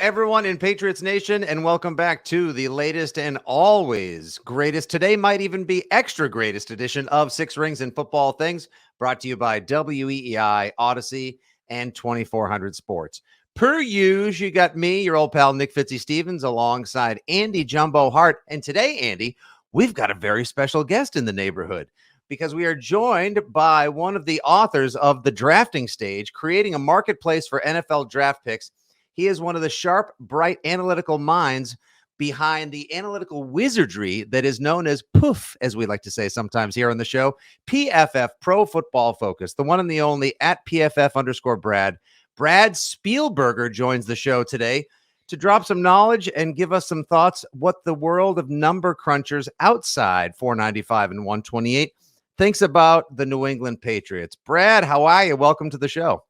everyone in Patriots Nation, and welcome back to the latest and always greatest. Today might even be extra greatest edition of Six Rings and Football Things, brought to you by WEEI, Odyssey, and 2400 Sports. Per usual, you got me, your old pal Nick Fitzy Stevens, alongside Andy Jumbo Hart. And today, Andy, we've got a very special guest in the neighborhood, because we are joined by one of the authors of The Drafting Stage, creating a marketplace for NFL draft picks. He is one of the sharp, bright, analytical minds behind the analytical wizardry that is known as POOF, as we like to say sometimes here on the show, PFF, Pro Football Focus, the one and the only at PFF_Brad. Brad Spielberger joins the show today to drop some knowledge and give us some thoughts what the world of number crunchers outside 495 and 128 thinks about the New England Patriots. Brad, how are you? Welcome to the show.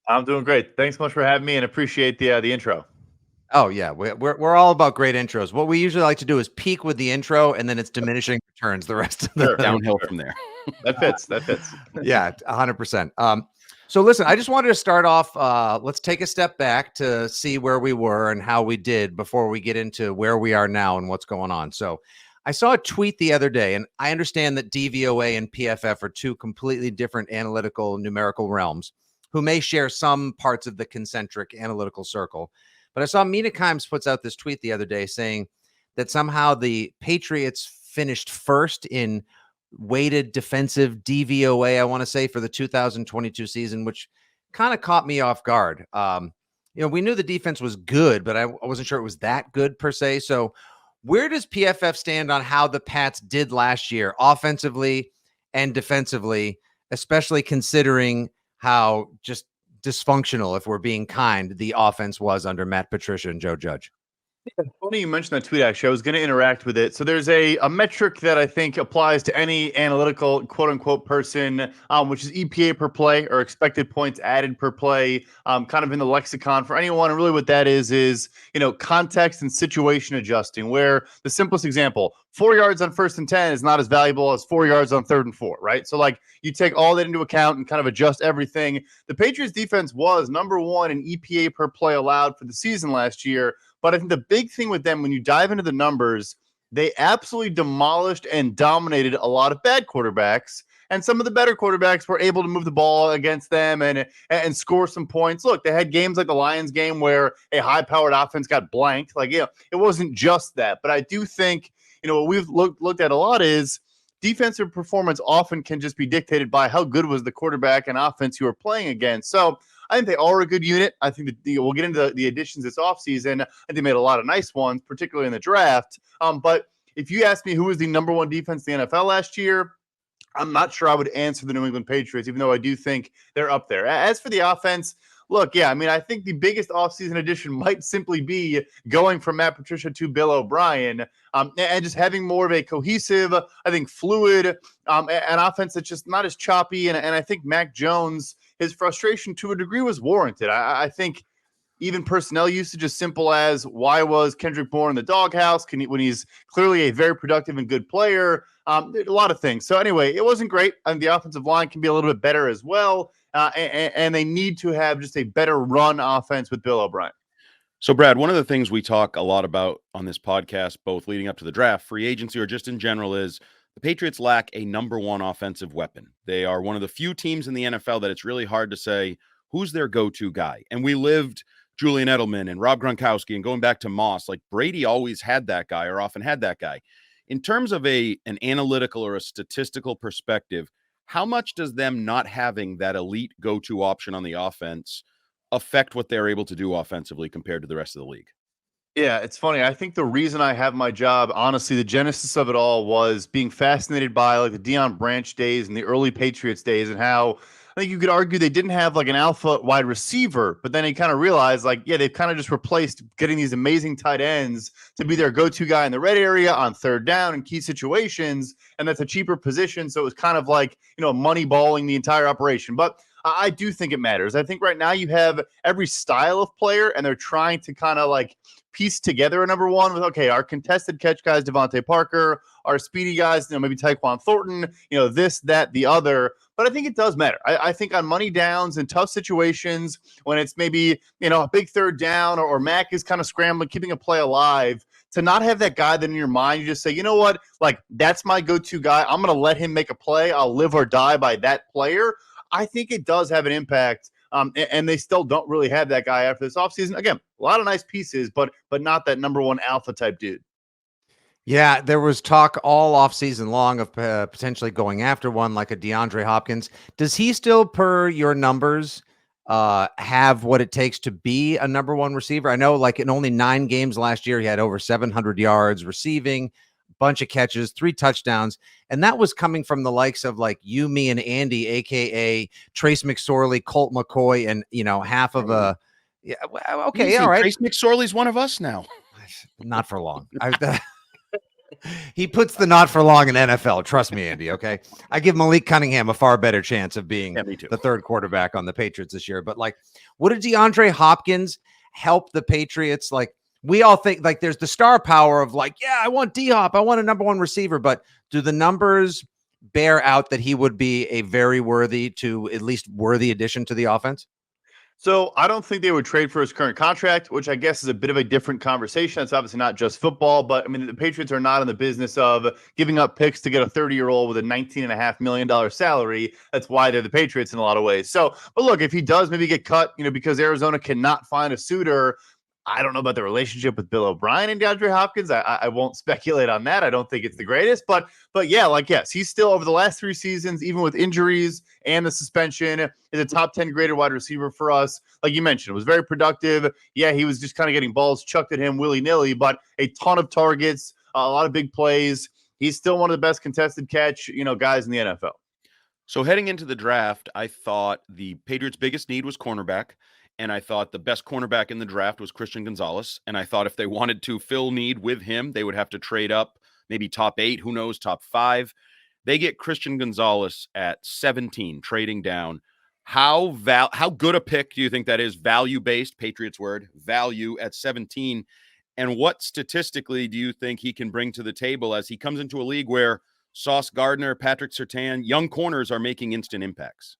I'm doing great. Thanks so much for having me, and appreciate the intro. Oh yeah, we're all about great intros. What we usually like to do is peak with the intro, and then it's diminishing returns the rest of the downhill from there. That fits. Yeah, 100%. So listen, I just wanted to start off. Let's take a step back to see where we were and how we did before we get into where we are now and what's going on. So I saw a tweet the other day, and I understand that DVOA and PFF are two completely different analytical numerical realms who may share some parts of the concentric analytical circle. But I saw Mina Kimes puts out this tweet the other day saying that somehow the Patriots finished first in weighted defensive DVOA, I want to say, for the 2022 season, which kind of caught me off guard. We knew the defense was good, but I wasn't sure it was that good per se. So where does PFF stand on how the Pats did last year, offensively and defensively, especially considering how just dysfunctional, if we're being kind, the offense was under Matt Patricia and Joe Judge? Funny you mentioned that tweet, actually. I was going to interact with it. So there's a metric that I think applies to any analytical quote-unquote person, which is EPA per play, or expected points added per play, kind of in the lexicon for anyone. And really what that is context and situation adjusting, where the simplest example, 4 yards on 1st and 10 is not as valuable as 4 yards on 3rd and 4, right? So like you take all that into account and kind of adjust everything. The Patriots defense was number one in EPA per play allowed for the season last year. But I think the big thing with them, when you dive into the numbers, they absolutely demolished and dominated a lot of bad quarterbacks. And some of the better quarterbacks were able to move the ball against them and score some points. Look, they had games like the Lions game where a high-powered offense got blanked. It wasn't just that. But I do think, what we've looked at a lot is defensive performance often can just be dictated by how good was the quarterback and offense you were playing against. So I think they are a good unit. I think that we'll get into the additions this offseason. I think they made a lot of nice ones, particularly in the draft. But if you ask me who was the number one defense in the NFL last year, I'm not sure I would answer the New England Patriots, even though I do think they're up there. As for the offense, look, I think the biggest offseason addition might simply be going from Matt Patricia to Bill O'Brien, and just having more of a cohesive, I think, fluid, an offense that's just not as choppy. And I think Mac Jones, his frustration to a degree was warranted. I think even personnel usage as simple as, why was Kendrick Bourne in the doghouse when he's clearly a very productive and good player? A lot of things. So anyway, it wasn't great. I think the offensive line can be a little bit better as well. And they need to have just a better run offense with Bill O'Brien. So, Brad, one of the things we talk a lot about on this podcast, both leading up to the draft, free agency, or just in general, is the Patriots lack a number one offensive weapon. They are one of the few teams in the NFL that it's really hard to say who's their go-to guy. And we lived Julian Edelman and Rob Gronkowski and going back to Moss, like Brady always had that guy or often had that guy. In terms of an analytical or a statistical perspective, how much does them not having that elite go-to option on the offense affect what they're able to do offensively compared to the rest of the league? Yeah, it's funny. I think the reason I have my job, honestly, the genesis of it all was being fascinated by the Deion Branch days and the early Patriots days, and how I think you could argue they didn't have an alpha wide receiver, but then he kind of realized they've kind of just replaced getting these amazing tight ends to be their go-to guy in the red area on 3rd down in key situations. And that's a cheaper position. So it was kind of money balling the entire operation. But I do think it matters. I think right now you have every style of player, and they're trying to kind of piece together a number one with, okay, our contested catch guys, Devontae Parker, our speedy guys, maybe Tyquan Thornton, this, that, the other. but I think it does matter. I think on money downs and tough situations, when it's maybe, a big third down or Mac is kind of scrambling, keeping a play alive, to not have that guy that in your mind, you just say, you know what, like that's my go-to guy. I'm going to let him make a play. I'll live or die by that player. I think it does have an impact. And they still don't really have that guy after this offseason. Again, a lot of nice pieces, but not that number one alpha type dude. Yeah, there was talk all off season long of potentially going after one like a DeAndre Hopkins. Does he still, per your numbers, have what it takes to be a number one receiver? I know, like in only 9 games last year, he had over 700 yards receiving, bunch of catches, 3 touchdowns, and that was coming from the likes of like you, me, and Andy, aka Trace McSorley, Colt McCoy, and half of a. Yeah, okay, all right. Trace McSorley's one of us now. Not for long. He puts the not for long in NFL. Trust me, Andy. Okay. I give Malik Cunningham a far better chance of being the third quarterback on the Patriots this year. But like, what did DeAndre Hopkins help the Patriots? Like, we all think like there's the star power of like, yeah, I want D-Hop. I want a number one receiver. But do the numbers bear out that he would be a very worthy addition to the offense? So I don't think they would trade for his current contract, which I guess is a bit of a different conversation. It's obviously not just football, but I mean, the Patriots are not in the business of giving up picks to get a 30-year-old with a $19.5 million salary. That's why they're the Patriots in a lot of ways. So, but look, if he does maybe get cut, because Arizona cannot find a suitor, I don't know about the relationship with Bill O'Brien and DeAndre Hopkins. I won't speculate on that. I don't think it's the greatest, but yeah, like, yes, he's still over the last 3 seasons, even with injuries and the suspension, is a top 10 graded wide receiver for us. Like you mentioned, was very productive. Yeah, he was just kind of getting balls chucked at him willy-nilly, but a ton of targets, a lot of big plays. He's still one of the best contested catch, guys in the NFL. So heading into the draft, I thought the Patriots' biggest need was cornerback. And I thought the best cornerback in the draft was Christian Gonzalez. And I thought if they wanted to fill need with him, they would have to trade up, maybe top 8, who knows, top 5. They get Christian Gonzalez at 17, trading down. How good a pick do you think that is? Value-based, Patriots word, value at 17. And what statistically do you think he can bring to the table as he comes into a league where Sauce Gardner, Patrick Surtain, young corners are making instant impacts?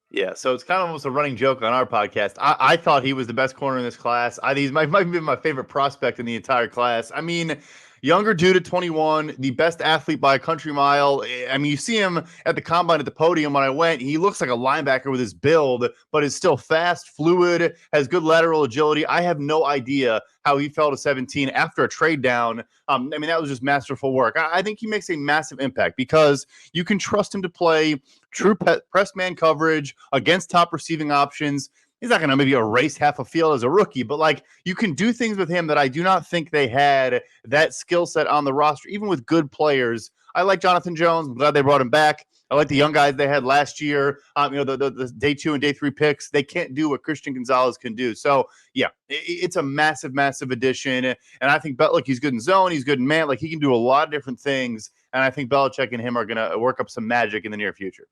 Yeah, so it's kind of almost a running joke on our podcast. I thought he was the best corner in this class. He might be my favorite prospect in the entire class. I mean, younger dude at 21, the best athlete by a country mile. I mean, you see him at the combine at the podium when I went. He looks like a linebacker with his build, but is still fast, fluid, has good lateral agility. I have no idea how he fell to 17 after a trade down. I mean, that was just masterful work. I think he makes a massive impact because you can trust him to play true press man coverage against top receiving options. He's not going to maybe erase half a field as a rookie, but like you can do things with him that I do not think they had that skill set on the roster, even with good players. I like Jonathan Jones. I'm glad they brought him back. I like the young guys they had last year. The day 2 and day 3 picks, they can't do what Christian Gonzalez can do. So yeah, it's a massive, massive addition. And I think, look, he's good in zone. He's good in man. Like he can do a lot of different things. And I think Belichick and him are going to work up some magic in the near future.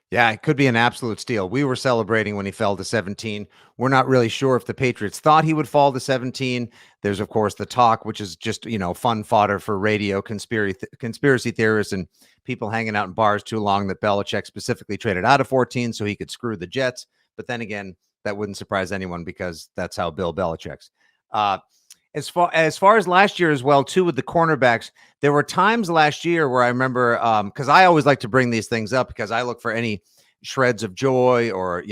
Yeah, it could be an absolute steal. We were celebrating when he fell to 17. We're not really sure if the Patriots thought he would fall to 17. There's, of course, the talk, which is just, fun fodder for radio conspiracy theorists and people hanging out in bars too long, that Belichick specifically traded out of 14 so he could screw the Jets. But then again, that wouldn't surprise anyone because that's how Bill Belichick's. As far as last year as well, too, with the cornerbacks, there were times last year where I remember, because I always like to bring these things up because I look for any shreds of joy or,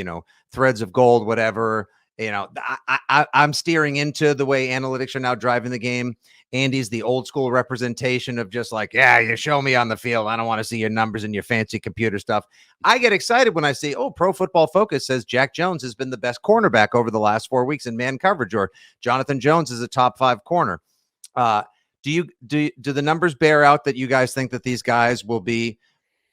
threads of gold, whatever. I'm steering into the way analytics are now driving the game. Andy's the old school representation of just like, yeah, you show me on the field. I don't want to see your numbers and your fancy computer stuff. I get excited when I see, Pro Football Focus says Jack Jones has been the best cornerback over the last 4 weeks in man coverage, or Jonathan Jones is a top 5 corner. Do the numbers bear out that you guys think that these guys will be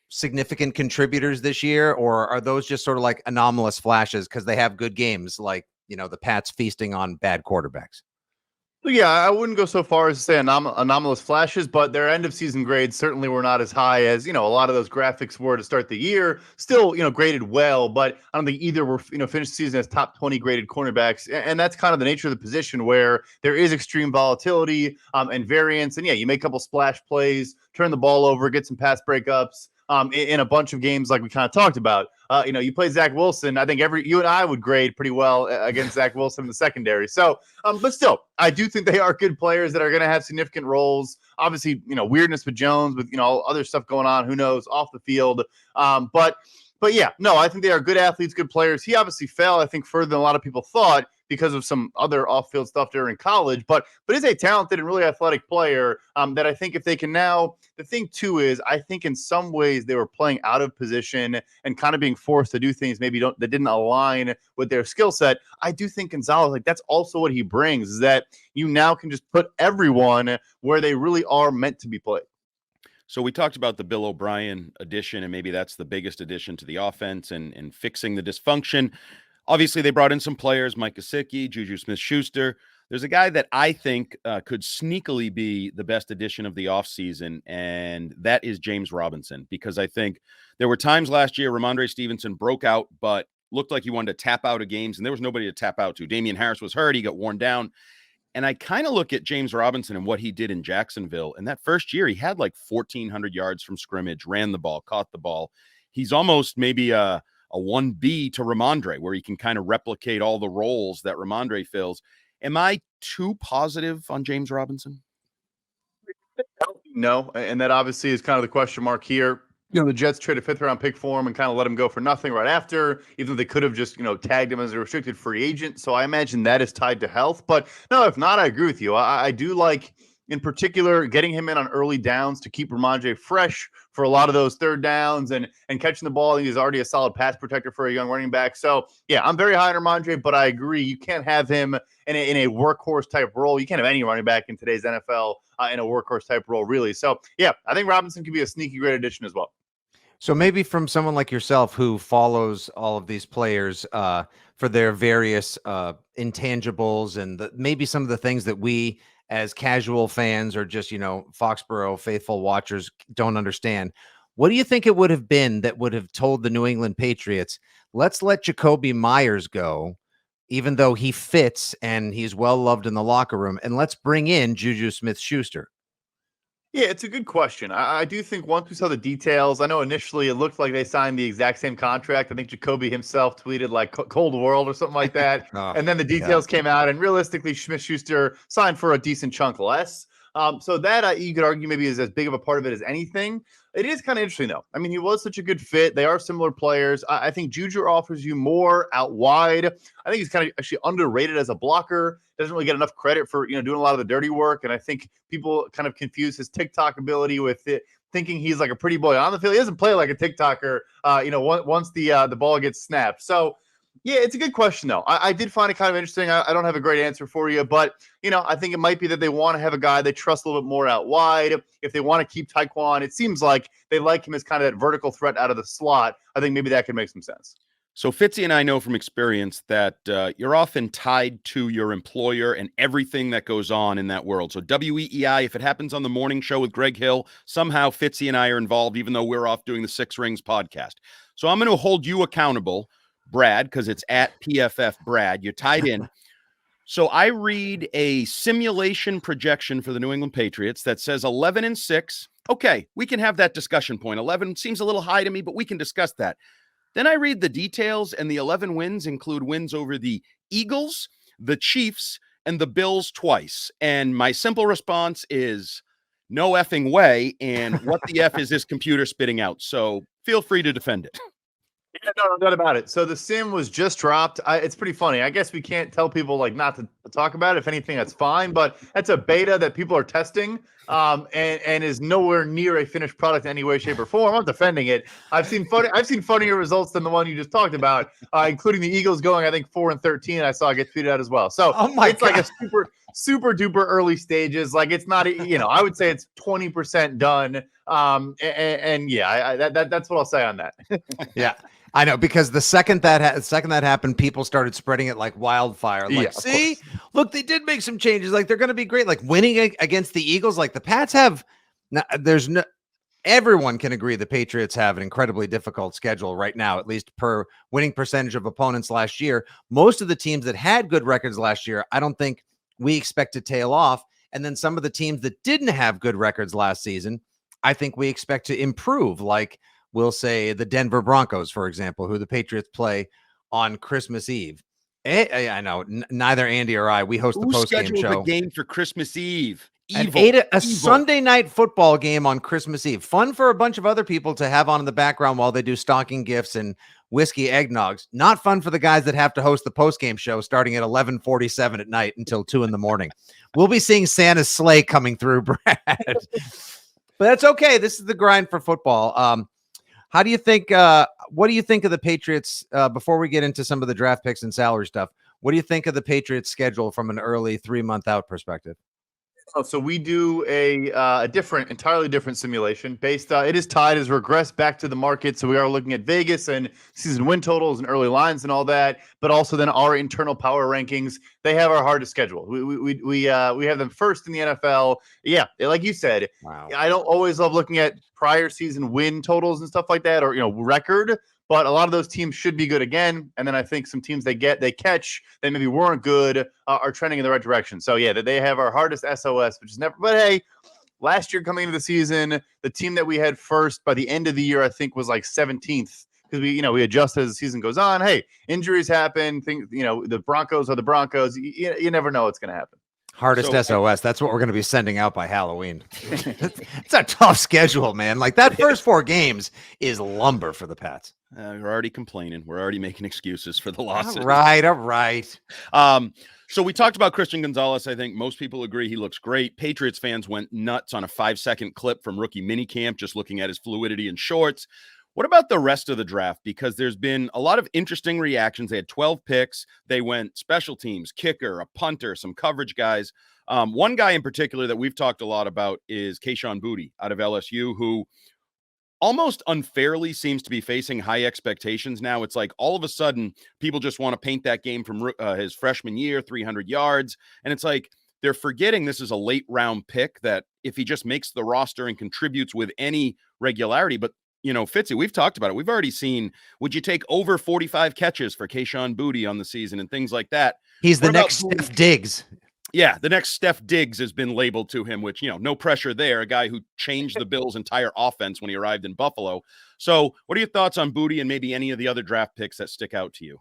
significant contributors this year, or are those just sort of like anomalous flashes because they have good games, like, the Pats feasting on bad quarterbacks? Yeah, I wouldn't go so far as to say anomalous flashes, but their end of season grades certainly were not as high as, a lot of those graphics were to start the year. Still, graded well, but I don't think either were, finished the season as top 20 graded cornerbacks. And that's kind of the nature of the position where there is extreme volatility and variance. And yeah, you make a couple splash plays, turn the ball over, get some pass breakups. in a bunch of games like we kind of talked about. You play Zach Wilson. I think you and I would grade pretty well against Zach Wilson in the secondary. So, but still, I do think they are good players that are going to have significant roles. Obviously, weirdness with Jones, with other stuff going on. Who knows off the field? But yeah, no, I think they are good athletes, good players. He obviously fell, I think, further than a lot of people thought because of some other off-field stuff during college, but is a talented and really athletic player that I think if they can now, the thing too is I think in some ways they were playing out of position and kind of being forced to do things maybe that didn't align with their skill set. I do think Gonzalez, that's also what he brings, is that you now can just put everyone where they really are meant to be played. So we talked about the Bill O'Brien addition, and maybe that's the biggest addition to the offense and fixing the dysfunction. Obviously, they brought in some players, Mike Gesicki, Juju Smith-Schuster. There's a guy that I think could sneakily be the best addition of the offseason, and that is James Robinson, because I think there were times last year Ramondre Stevenson broke out, but looked like he wanted to tap out of games, and there was nobody to tap out to. Damian Harris was hurt. He got worn down. And I kind of look at James Robinson and what he did in Jacksonville. In that first year, he had like 1,400 yards from scrimmage, ran the ball, caught the ball. He's almost maybe a 1B to Ramondre, where he can kind of replicate all the roles that Ramondre fills. Am I too positive on James Robinson? No, and that obviously is kind of the question mark here. The Jets traded a 5th-round pick for him and kind of let him go for nothing right after, even though they could have just, tagged him as a restricted free agent. So I imagine that is tied to health. But no, if not, I agree with you. I do like, in particular, getting him in on early downs to keep Ramondre fresh for a lot of those third downs and catching the ball. He's already a solid pass protector for a young running back. So, yeah, I'm very high on Ramondre, but I agree. You can't have him in a workhorse type role. You can't have any running back in today's NFL in a workhorse type role, really. So, yeah, I think Robinson could be a sneaky great addition as well. So maybe from someone like yourself who follows all of these players for their various intangibles and maybe some of the things that we as casual fans or just, Foxborough faithful watchers don't understand. What do you think it would have been that would have told the New England Patriots, let's let Jakobi Meyers go, even though he fits and he's well loved in the locker room, and let's bring in Juju Smith-Schuster? Yeah, it's a good question. I do think once we saw the details, I know initially it looked like they signed the exact same contract. I think Jakobi himself tweeted like Cold World or something like that. And then the details came out, and realistically, Smith-Schuster signed for a decent chunk less. So that you could argue maybe is as big of a part of it as anything. It is kind of interesting, though. I mean, he was such a good fit. They are similar players. I think Juju offers you more out wide. I think he's kind of actually underrated as a blocker. Doesn't really get enough credit for doing a lot of the dirty work. And I think people kind of confuse his TikTok ability with it, thinking he's like a pretty boy on the field. He doesn't play like a TikToker. Once the ball gets snapped. So. Yeah, it's a good question, though. I did find it kind of interesting. I don't have a great answer for you, but, I think it might be that they want to have a guy they trust a little bit more out wide. If they want to keep Tyquan, it seems like they like him as kind of that vertical threat out of the slot. I think maybe that could make some sense. So Fitzy and I know from experience that you're often tied to your employer and everything that goes on in that world. So WEEI, if it happens on the morning show with Greg Hill, somehow Fitzy and I are involved, even though we're off doing the Six Rings podcast. So I'm going to hold you accountable, Brad, because it's at PFF Brad. You're tied in. So I read a simulation projection for the New England Patriots that says 11-6. Okay, we can have that discussion point. 11 seems a little high to me, but we can discuss that. Then I read the details, and the 11 wins include wins over the Eagles, the Chiefs, and the Bills twice. And my simple response is no effing way. And what the F is this computer spitting out? So feel free to defend it. Yeah, no doubt about it. So the sim was just dropped. It's pretty funny. I guess we can't tell people not to talk about it. If anything, that's fine. But that's a beta that people are testing, and is nowhere near a finished product in any way, shape, or form. I'm defending it. I've seen funnier results than the one you just talked about, including the Eagles going, I think, 4-13. I saw it get tweeted out as well. So it's God. Like a super duper early stages. Like it's not, I would say it's 20% done. That's what I'll say on that. Yeah. I know, because the second that happened, people started spreading it like wildfire. Like, see, look, they did make some changes. Like, they're going to be great. Like winning against the Eagles, like the Pats have. Everyone can agree the Patriots have an incredibly difficult schedule right now, at least per winning percentage of opponents last year. Most of the teams that had good records last year, I don't think we expect to tail off. And then some of the teams that didn't have good records last season, I think we expect to improve, like we'll say the Denver Broncos, for example, who the Patriots play on Christmas Eve. I know neither Andy or I, we host the Who post-game scheduled show. the game for Christmas Eve? A Evil. Sunday night football game on Christmas Eve. Fun for a bunch of other people to have on in the background while they do stocking gifts and whiskey eggnogs. Not fun for the guys that have to host the post-game show starting at 11:47 at night until 2 a.m. We'll be seeing Santa's sleigh coming through, Brad. But that's okay. This is the grind for football. How do you think? What do you think of the Patriots? Before we get into some of the draft picks and salary stuff, what do you think of the Patriots' schedule from an early 3-month out perspective? Oh, so we do a entirely different simulation based. It is tied as regressed back to the market. So we are looking at Vegas and season win totals and early lines and all that, but also then our internal power rankings. They have our hardest schedule. We have them first in the NFL. Yeah, like you said. Wow. I don't always love looking at prior season win totals and stuff like that, or record. But a lot of those teams should be good again. And then I think some teams they catch, they maybe weren't good, are trending in the right direction. So, yeah, they have our hardest SOS, which is never. But, hey, last year coming into the season, the team that we had first by the end of the year, I think, was like 17th. Because we adjust as the season goes on. Hey, injuries happen. Things, the Broncos are the Broncos. You never know what's going to happen. Hardest SOS. That's what we're going to be sending out by Halloween. It's a tough schedule, man. Like that first 4 games is lumber for the Pats. We're already complaining. We're already making excuses for the losses. All right. So we talked about Christian Gonzalez. I think most people agree he looks great. Patriots fans went nuts on a 5-second clip from rookie minicamp, just looking at his fluidity in shorts. What about the rest of the draft? Because there's been a lot of interesting reactions. They had 12 picks. They went special teams, kicker, a punter, some coverage guys. One guy in particular that we've talked a lot about is Kayshon Boutte out of LSU, who almost unfairly seems to be facing high expectations now. It's like all of a sudden people just want to paint that game from his freshman year, 300 yards. And it's like they're forgetting this is a late round pick that if he just makes the roster and contributes with any regularity, but Fitzy, we've talked about it. We've already seen, would you take over 45 catches for Kayshon Boutte on the season and things like that? He's the next Steph Diggs. Yeah, the next Steph Diggs has been labeled to him, which, no pressure there. A guy who changed the Bills' entire offense when he arrived in Buffalo. So what are your thoughts on Boutte and maybe any of the other draft picks that stick out to you?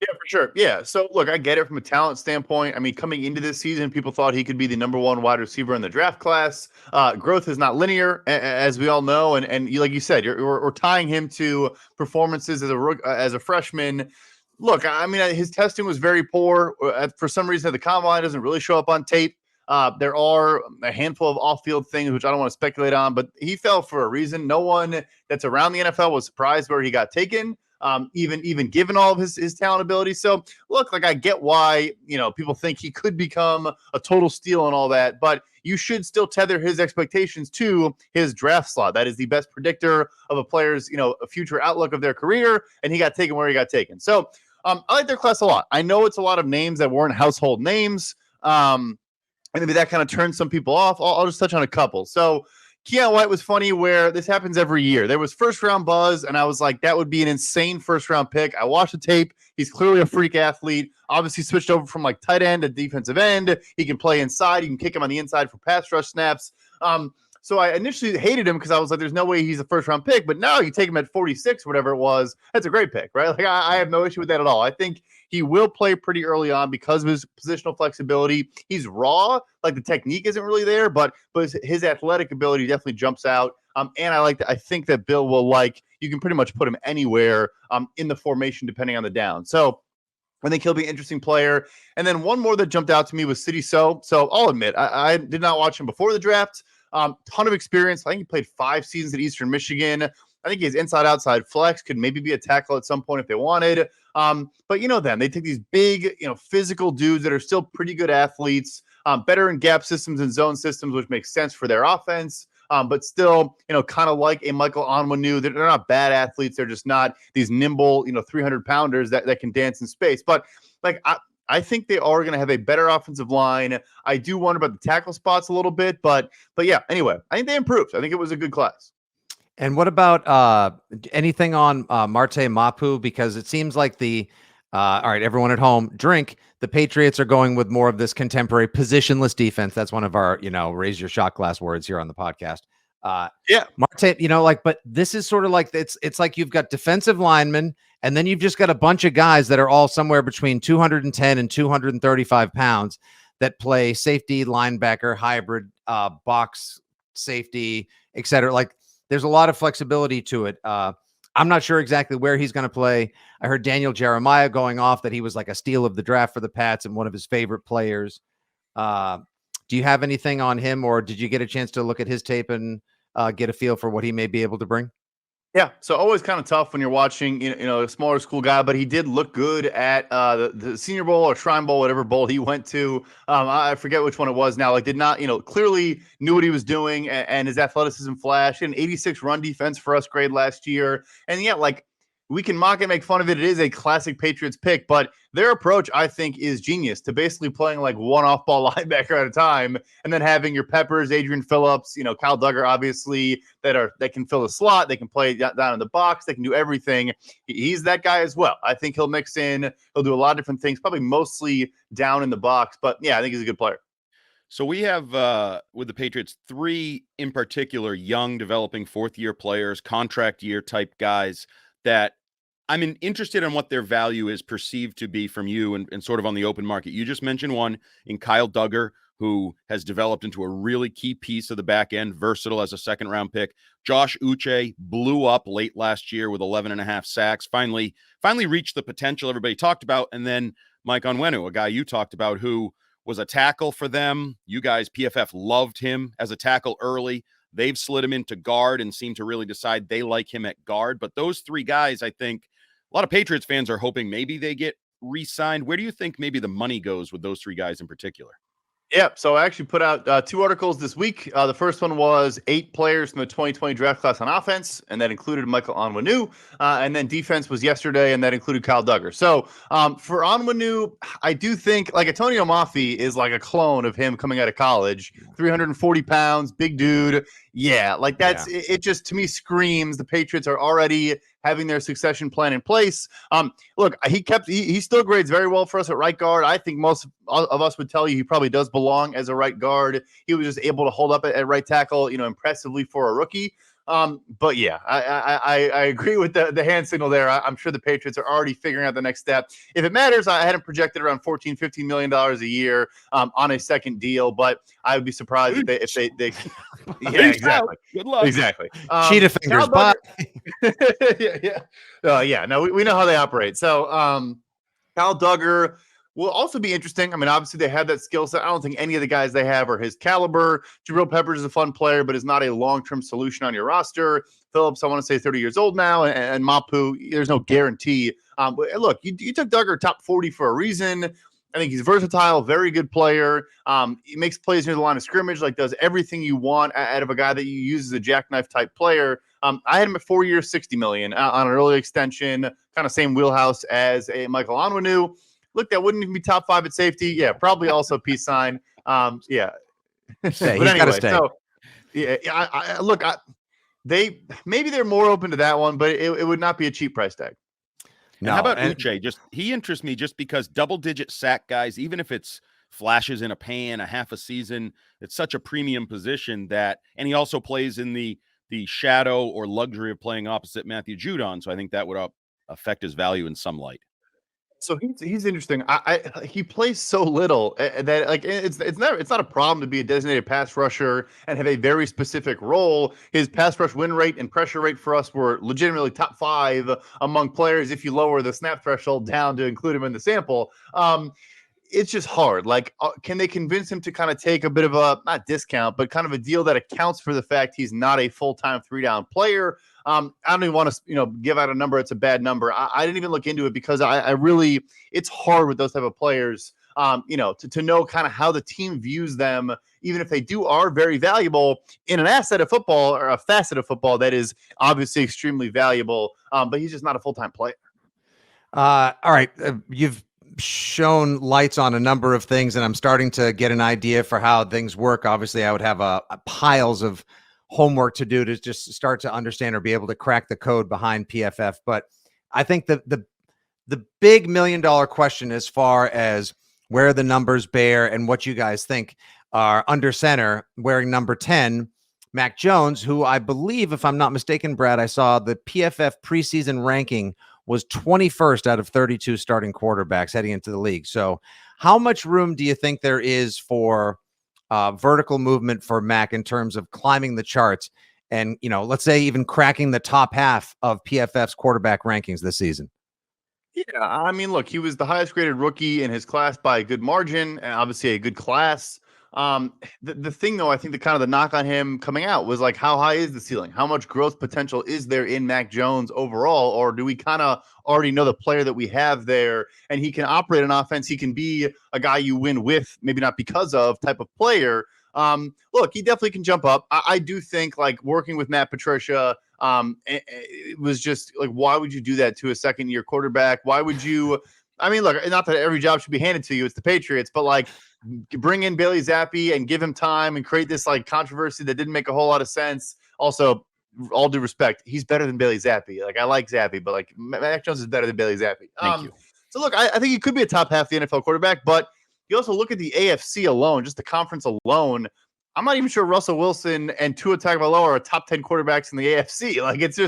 Yeah, for sure. Yeah. So, look, I get it from a talent standpoint. I mean, coming into this season, people thought he could be the number 1 wide receiver in the draft class. Growth is not linear, as we all know. And like you said, we're tying him to performances as a freshman. Look, I mean, his testing was very poor. For some reason, the combine doesn't really show up on tape. There are a handful of off-field things, which I don't want to speculate on, but he fell for a reason. No one that's around the NFL was surprised where he got taken. Even given all of his talent ability. So look, like I get why, people think he could become a total steal and all that, but you should still tether his expectations to his draft slot. That is the best predictor of a player's, a future outlook of their career. And he got taken where he got taken. So I like their class a lot. I know it's a lot of names that weren't household names. And maybe that kind of turns some people off. I'll just touch on a couple. So Keion White was funny where this happens every year. There was first round buzz, and I was like, that would be an insane first round pick. I watched the tape. He's clearly a freak athlete. Obviously switched over from like tight end to defensive end. He can play inside. You can kick him on the inside for pass rush snaps. So I initially hated him because I was like, there's no way he's a first round pick. But now you take him at 46, whatever it was. That's a great pick, right? Like I have no issue with that at all. I think he will play pretty early on because of his positional flexibility. He's raw, like the technique isn't really there, but his athletic ability definitely jumps out. And I think that Bill will you can pretty much put him anywhere in the formation depending on the down. So I think he'll be an interesting player. And then one more that jumped out to me was City So. So I'll admit, I did not watch him before the draft. Ton of experience. I think he played 5 seasons at Eastern Michigan. I think he's inside-outside flex, could maybe be a tackle at some point if they wanted. But them, they take these big, physical dudes that are still pretty good athletes, better in gap systems and zone systems, which makes sense for their offense. But still, kind of like a Michael Onwenu, they're not bad athletes. They're just not these nimble, 300-pounders that can dance in space. But I think they are going to have a better offensive line. I do wonder about the tackle spots a little bit, but yeah. Anyway, I think they improved. I think it was a good class. And what about anything on Marte Mapu? Because it seems like all right, everyone at home, drink. The Patriots are going with more of this contemporary positionless defense. That's one of our, raise your shot glass words here on the podcast. Marte, but this is sort of like it's like you've got defensive linemen, and then you've just got a bunch of guys that are all somewhere between 210 and 235 pounds that play safety, linebacker, hybrid, box safety, etc. Like there's a lot of flexibility to it. I'm not sure exactly where he's going to play. I heard Daniel Jeremiah going off that he was like a steal of the draft for the Pats and one of his favorite players. Do you have anything on him, or did you get a chance to look at his tape and get a feel for what he may be able to bring? Yeah, so always kind of tough when you're watching, a smaller school guy, but he did look good at the Senior Bowl or Shrine Bowl, whatever bowl he went to. I forget which one it was now. Like, did not, clearly knew what he was doing, and his athleticism flashed. An 86 run defense for us grade last year, and yeah, like we can mock it, make fun of it. It is a classic Patriots pick, but their approach, I think, is genius to basically playing like one off-ball linebacker at a time, and then having your Peppers, Adrian Phillips, Kyle Duggar, obviously, that can fill the slot. They can play down in the box. They can do everything. He's that guy as well. I think he'll mix in. He'll do a lot of different things, probably mostly down in the box. But yeah, I think he's a good player. So we have, with the Patriots, 3 in particular young, developing fourth-year players, contract year type guys that I'm interested in what their value is perceived to be from you and sort of on the open market. You just mentioned one in Kyle Duggar, who has developed into a really key piece of the back end, versatile as a second-round pick. Josh Uche blew up late last year with 11.5 sacks, finally reached the potential everybody talked about. And then Mike Onwenu, a guy you talked about, who was a tackle for them. You guys, PFF, loved him as a tackle early. They've slid him into guard and seem to really decide they like him at guard. But those 3 guys, I think, a lot of Patriots fans are hoping maybe they get re-signed. Where do you think maybe the money goes with those 3 guys in particular? Yeah, so I actually put out 2 articles this week. The first one was 8 players from the 2020 draft class on offense, and that included Michael Onwenu. And then defense was yesterday, and that included Kyle Duggar. So for Onwenu, I do think like Antonio Mafi is like a clone of him coming out of college, 340 pounds, big dude. Yeah, like that's it just to me screams the Patriots are already having their succession plan in place. Look, he still grades very well for us at right guard. I think most of us would tell you he probably does belong as a right guard. He was just able to hold up at right tackle, impressively for a rookie. But yeah, I agree with the hand signal there. I'm sure the Patriots are already figuring out the next step. If it matters, I had him projected around $14-15 million a year on a second deal, but I would be surprised if they yeah, exactly. Good luck. Exactly. Cheetah fingers, bye. Yeah. No, we know how they operate. So Kyle Duggar will also be interesting. I mean, obviously they have that skill set. I don't think any of the guys they have are his caliber. Jabril Peppers is a fun player, but is not a long-term solution on your roster. Phillips, I want to say 30 years old now, and Mapu, there's no guarantee. But look, you took Duggar top 40 for a reason. I think he's versatile, very good player. He makes plays near the line of scrimmage, like does everything you want out of a guy that you use as a jackknife type player. I had him at 4 years, $60 million on an early extension, kind of same wheelhouse as a Michael Onwenu. Look, that wouldn't even be top 5 at safety. Yeah, probably also peace sign. Yeah. Stay. But He's anyway, gotta stay. so yeah, maybe they're more open to that one, but it would not be a cheap price tag. No, how about Uche? He interests me just because double-digit sack guys, even if it's flashes in a pan, a half a season, it's such a premium position and he also plays in the shadow or luxury of playing opposite Matthew Judon. So I think that would affect his value in some light. So he's interesting. He plays so little that like it's not a problem to be a designated pass rusher and have a very specific role. His pass rush win rate and pressure rate for us were legitimately top 5 among players if you lower the snap threshold down to include him in the sample. It's just hard. Like, can they convince him to kind of take a bit of a not discount, but kind of a deal that accounts for the fact he's not a full-time 3-down player? I don't even want to, give out a number. It's a bad number. I didn't even look into it because I really, it's hard with those type of players, to know kind of how the team views them, even if they are very valuable in an asset of football or a facet of football that is obviously extremely valuable. But he's just not a full-time player. All right. You've shown lights on a number of things, and I'm starting to get an idea for how things work. Obviously, I would have a piles of homework to do to just start to understand or be able to crack the code behind PFF. But I think the big $1 million question as far as where the numbers bear and what you guys think are under center wearing number 10 Mac Jones, who I believe, if I'm not mistaken, Brad, I saw the PFF preseason ranking was 21st out of 32 starting quarterbacks heading into the league. So how much room do you think there is for vertical movement for Mac in terms of climbing the charts and, let's say even cracking the top half of PFF's quarterback rankings this season? Yeah, I mean, look, he was the highest graded rookie in his class by a good margin, and obviously a good class. The thing though, I think the kind of the knock on him coming out was like, how high is the ceiling? How much growth potential is there in Mac Jones overall, or do we kind of already know the player that we have there, and he can operate an offense? He can be a guy you win with, maybe not because of type of player. Look, he definitely can jump up. I do think like working with Matt Patricia. It was just like, why would you do that to a second-year quarterback? Why would you? I mean, look, not that every job should be handed to you. It's the Patriots, but like, bring in Bailey Zappi and give him time and create this like controversy that didn't make a whole lot of sense. Also, all due respect, he's better than Bailey Zappi. Like, I like Zappi, but like Mac Jones is better than Bailey Zappi. Thank you. So look, I think he could be a top half the NFL quarterback, but you also look at the AFC alone, just the conference alone. I'm not even sure Russell Wilson and Tua Tagovailoa are top 10 quarterbacks in the AFC. Like, it's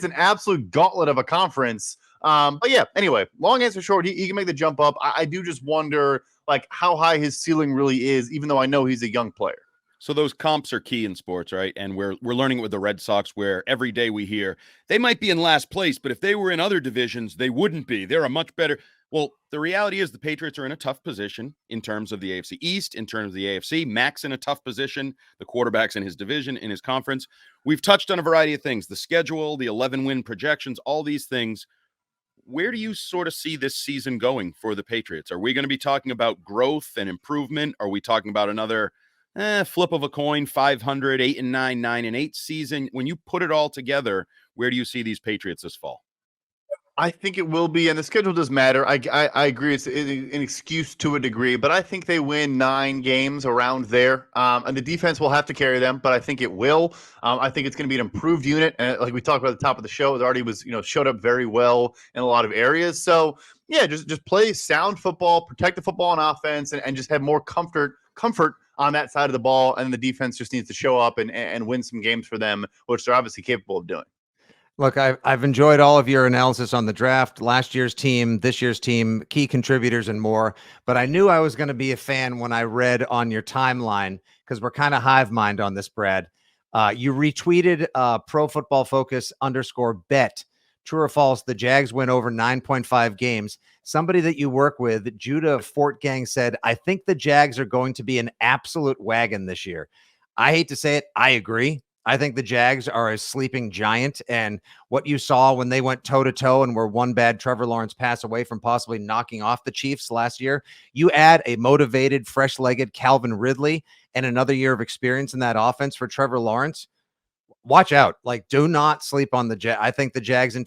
an absolute gauntlet of a conference. But yeah, anyway, long answer short, he can make the jump up. I do just wonder like how high his ceiling really is, even though I know he's a young player. So those comps are key in sports, right? And we're learning it with the Red Sox, where every day we hear they might be in last place, but if they were in other divisions, they wouldn't be. They're a much better. Well, the reality is the Patriots are in a tough position in terms of the AFC East, in terms of the AFC. Mac's in a tough position. The quarterback's in his division, in his conference. We've touched on a variety of things: the schedule, the 11-win projections, all these things. Where do you sort of see this season going for the Patriots? Are we going to be talking about growth and improvement? Are we talking about another flip of a coin, 500, 8-9, 9-8 season? When you put it all together, where do you see these Patriots this fall? I think it will be, and the schedule does matter. I agree. It's an excuse to a degree, but I think they win 9 games around there, and the defense will have to carry them. But I think it will. I think it's going to be an improved unit, and like we talked about at the top of the show, it already was showed up very well in a lot of areas. So yeah, just play sound football, protect the football on offense, and just have more comfort on that side of the ball, and the defense just needs to show up and win some games for them, which they're obviously capable of doing. Look, I've enjoyed all of your analysis on the draft, last year's team, this year's team, key contributors, and more. But I knew I was going to be a fan when I read on your timeline, because we're kind of hive mind on this, Brad. You retweeted Pro Football Focus _bet. True or false? The Jags win over 9.5 games. Somebody that you work with, Judah of Fort Gang, said, I think the Jags are going to be an absolute wagon this year. I hate to say it. I agree. I think the Jags are a sleeping giant, and what you saw when they went toe-to-toe and were one bad Trevor Lawrence pass away from possibly knocking off the Chiefs last year, you add a motivated, fresh-legged Calvin Ridley and another year of experience in that offense for Trevor Lawrence. Watch out. Like, do not sleep on the Jags. I think the Jags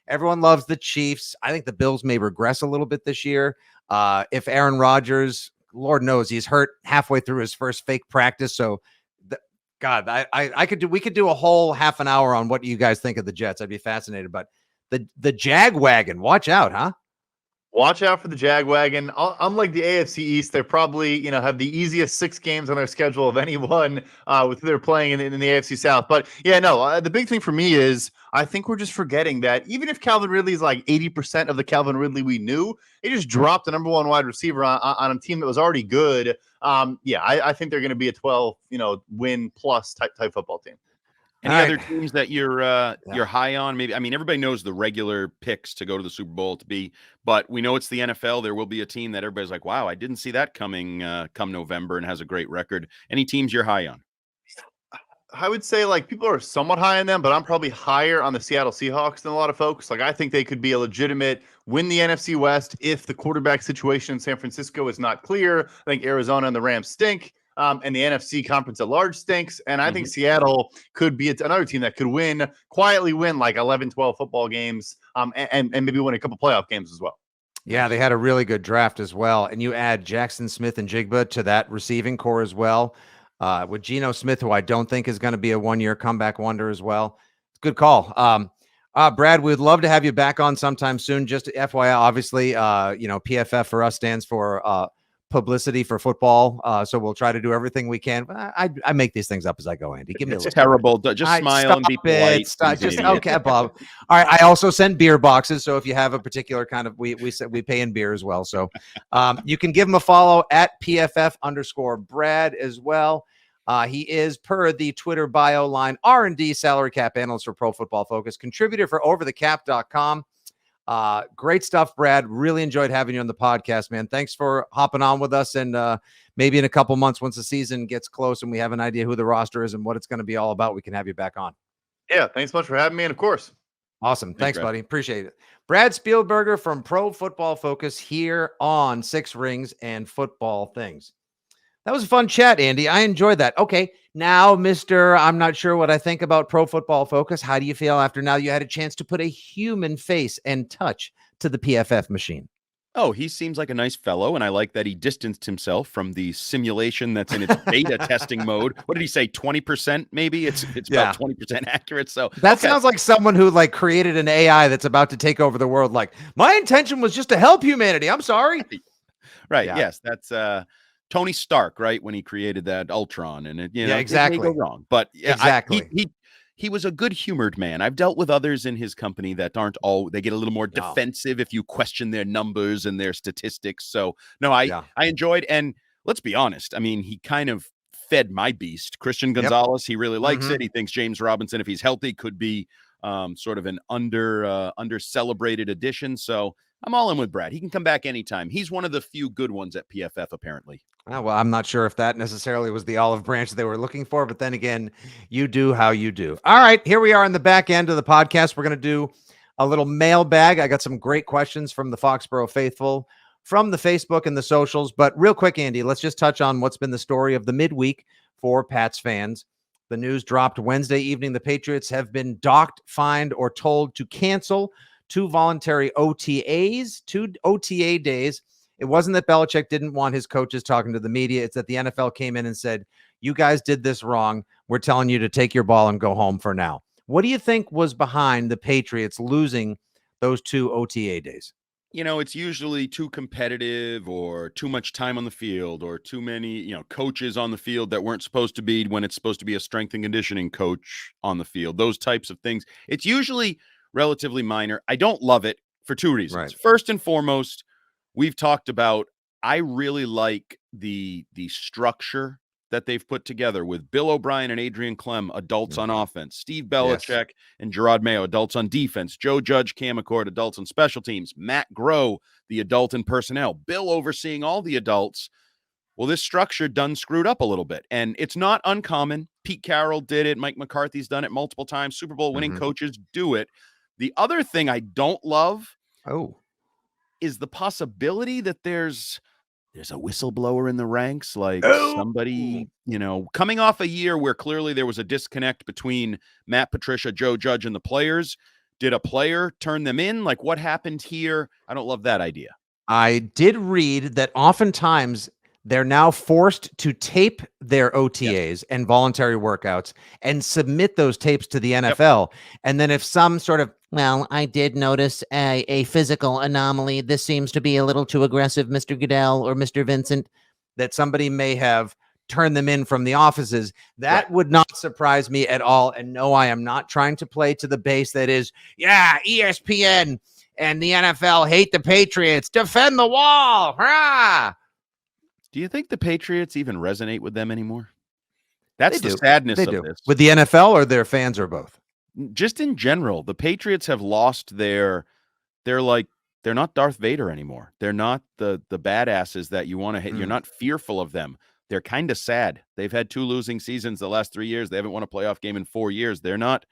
everyone loves the Chiefs. I think the Bills may regress a little bit this year. If Aaron Rodgers, Lord knows he's hurt halfway through his first fake practice, so God, we could do a whole half an hour on what you guys think of the Jets. I'd be fascinated, but the Jag wagon, watch out, huh? Watch out for the Jagwagon. Unlike the AFC East, they're probably have the easiest 6 games on their schedule of anyone with who they're playing in the AFC South. But yeah, no, the big thing for me is I think we're just forgetting that even if Calvin Ridley is like 80% of the Calvin Ridley we knew, he just dropped the number 1 wide receiver on a team that was already good. I think they're going to be a 12 win plus type football team. Any other teams that you're high on? Maybe, I mean, everybody knows the regular picks to go to the Super Bowl to be, but we know it's the NFL. There will be a team that everybody's like, wow, I didn't see that coming come November, and has a great record. Any teams you're high on? I would say like people are somewhat high on them, but I'm probably higher on the Seattle Seahawks than a lot of folks. Like, I think they could be a legitimate win the NFC West if the quarterback situation in San Francisco is not clear. I think Arizona and the Rams stink. And the NFC conference at large stinks. And I think Seattle could be another team that could quietly win like 11, 12 football games and maybe win a couple playoff games as well. Yeah, they had a really good draft as well. And you add Jackson Smith and Jigba to that receiving core as well. With Geno Smith, who I don't think is going to be a one-year comeback wonder as well. Good call. Brad, we'd love to have you back on sometime soon. Just FYI, obviously, PFF for us stands for publicity for football. So we'll try to do everything we can. I make these things up as I go, Andy. Give me a It's little terrible. Just smile and be polite. Just okay, Bob. All right. I also send beer boxes. So if you have a particular kind of, we pay in beer as well. So you can give him a follow at PFF_Brad as well. He is, per the Twitter bio line, R&D salary cap analyst for Pro Football Focus, contributor for overthecap.com. Great stuff, Brad. Really enjoyed having you on the podcast, man. Thanks for hopping on with us. And maybe in a couple months, once the season gets close and we have an idea who the roster is and what it's going to be all about, we can have you back on. Yeah, thanks so much for having me. And of course. Awesome. Thanks, buddy. Appreciate it. Brad Spielberger from Pro Football Focus here on Six Rings and Football Things. That was a fun chat, Andy. I enjoyed that. Okay, now, Mr. I'm not sure what I think about Pro Football Focus. How do you feel after now you had a chance to put a human face and touch to the PFF machine? Oh, he seems like a nice fellow, and I like that he distanced himself from the simulation that's in its beta testing mode. What did he say? 20%, maybe? It's about 20% accurate. So that sounds like someone who like created an AI that's about to take over the world. Like, my intention was just to help humanity. I'm sorry. Right. Yeah. Yes, that's Tony Stark, right? When he created that Ultron, and it exactly. It may go wrong, but exactly. He was a good-humored man. I've dealt with others in his company that aren't all. They get a little more defensive if you question their numbers and their statistics. So no, I enjoyed. And let's be honest. I mean, he kind of fed my beast, Christian Gonzalez. He really likes it. He thinks James Robinson, if he's healthy, could be sort of an under celebrated addition. So I'm all in with Brad. He can come back anytime. He's one of the few good ones at PFF, apparently. Well, I'm not sure if that necessarily was the olive branch they were looking for, but then again, you do how you do. All right, here we are in the back end of the podcast. We're going to do a little mailbag. I got some great questions from the Foxborough faithful, from the Facebook and the socials. But real quick, Andy, let's just touch on what's been the story of the midweek for Pats fans. The news dropped Wednesday evening. The Patriots have been docked, fined, or told to cancel 2 voluntary OTAs, 2 OTA days. It wasn't that Belichick didn't want his coaches talking to the media. It's that the NFL came in and said, you guys did this wrong. We're telling you to take your ball and go home for now. What do you think was behind the Patriots losing those 2 OTA days? It's usually too competitive or too much time on the field or too many, coaches on the field that weren't supposed to be when it's supposed to be a strength and conditioning coach on the field. Those types of things. It's usually relatively minor. I don't love it for 2 reasons. Right. First and foremost, we've talked about, I really like the structure that they've put together with Bill O'Brien and Adrian Clem, adults on offense, Steve Belichick and Gerard Mayo, adults on defense, Joe Judge, Cam McCord, adults on special teams, Matt Groh, the adult in personnel, Bill overseeing all the adults. Well, this structure done screwed up a little bit, and it's not uncommon. Pete Carroll did it. Mike McCarthy's done it multiple times. Super Bowl winning coaches do it. The other thing I don't love is the possibility that there's a whistleblower in the ranks, like somebody, coming off a year where clearly there was a disconnect between Matt Patricia, Joe Judge, and the players. Did a player turn them in? Like, what happened here? I don't love that idea. I did read that oftentimes they're now forced to tape their OTAs and voluntary workouts and submit those tapes to the NFL. And then if some sort of, well, I did notice a physical anomaly. This seems to be a little too aggressive, Mr. Goodell or Mr. Vincent, that somebody may have turned them in from the offices. That would not surprise me at all. And no, I am not trying to play to the base that is, ESPN and the NFL hate the Patriots. Defend the wall. Hurrah! Do you think the Patriots even resonate with them anymore? That's the sadness of this. With the NFL or their fans or both? Just in general, the Patriots have lost they're not Darth Vader anymore. They're not the badasses that you want to hit. You're not fearful of them. They're kind of sad. They've had 2 losing seasons the last 3 years. They haven't won a playoff game in 4 years. They're not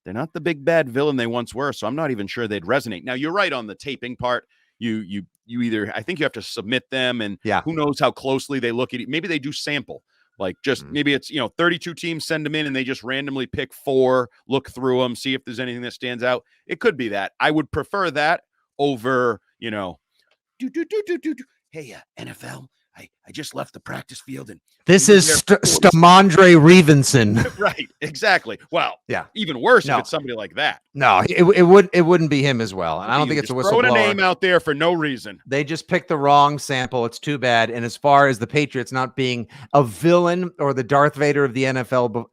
the big bad villain they once were. So I'm not even sure they'd resonate. Now, you're right on the taping part. You either, I think you have to submit them, and who knows how closely they look at it. Maybe they do sample, like just maybe it's 32 teams, send them in and they just randomly pick 4, look through them, see if there's anything that stands out. It could be that. I would prefer that over hey, NFL, I just left the practice field and This is Stamondre Revenson. Right, exactly. Well, yeah, even worse if it's somebody like that. No, it wouldn't be him as well. And I don't think it's a whistleblower. Throwing a name out there for no reason. They just picked the wrong sample. It's too bad. And as far as the Patriots not being a villain or the Darth Vader of the NFL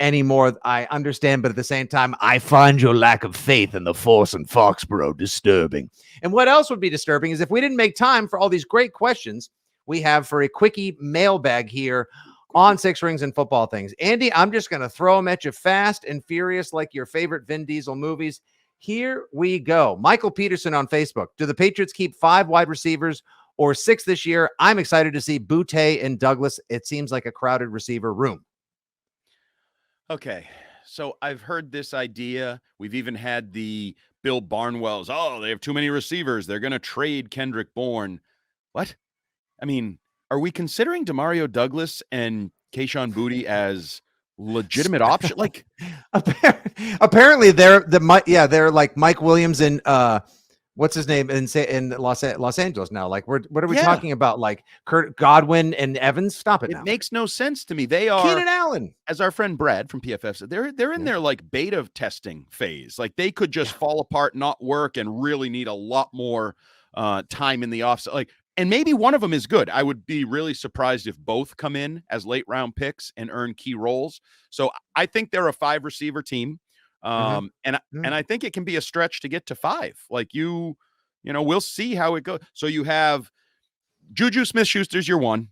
anymore, I understand. But at the same time, I find your lack of faith in the Force and Foxborough disturbing. And what else would be disturbing is if we didn't make time for all these great questions we have for a quickie mailbag here on Six Rings and Football Things. Andy, I'm just going to throw them at you fast and furious like your favorite Vin Diesel movies. Here we go. Michael Peterson on Facebook. Do the Patriots keep 5 wide receivers or 6 this year? I'm excited to see Boutte and Douglas. It seems like a crowded receiver room. Okay, so I've heard this idea. We've even had the Bill Barnwell's, oh, they have too many receivers. They're going to trade Kendrick Bourne. What? I mean, are we considering DeMario Douglas and Kayshon Boutte as legitimate option? Like, apparently they're like Mike Williams and what's his name in Los Angeles now. Like, what are we talking about? Like Kurt Godwin and Evans? Stop it! It makes no sense to me. They are Keenan Allen, as our friend Brad from PFF said. They're in their like beta testing phase. Like they could just fall apart, not work, and really need a lot more time in the offseason. Like. And maybe one of them is good. I would be really surprised if both come in as late round picks and earn key roles. So I think they're a 5 receiver team. And I think it can be a stretch to get to 5. Like we'll see how it goes. So you have Juju Smith-Schuster's your 1.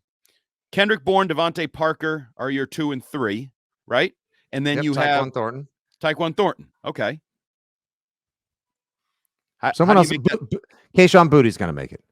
Kendrick Bourne, Devontae Parker are your 2 and 3, right? And then you have Tyquan Thornton. Okay. Someone else. Kayshon Boutte's going to make it.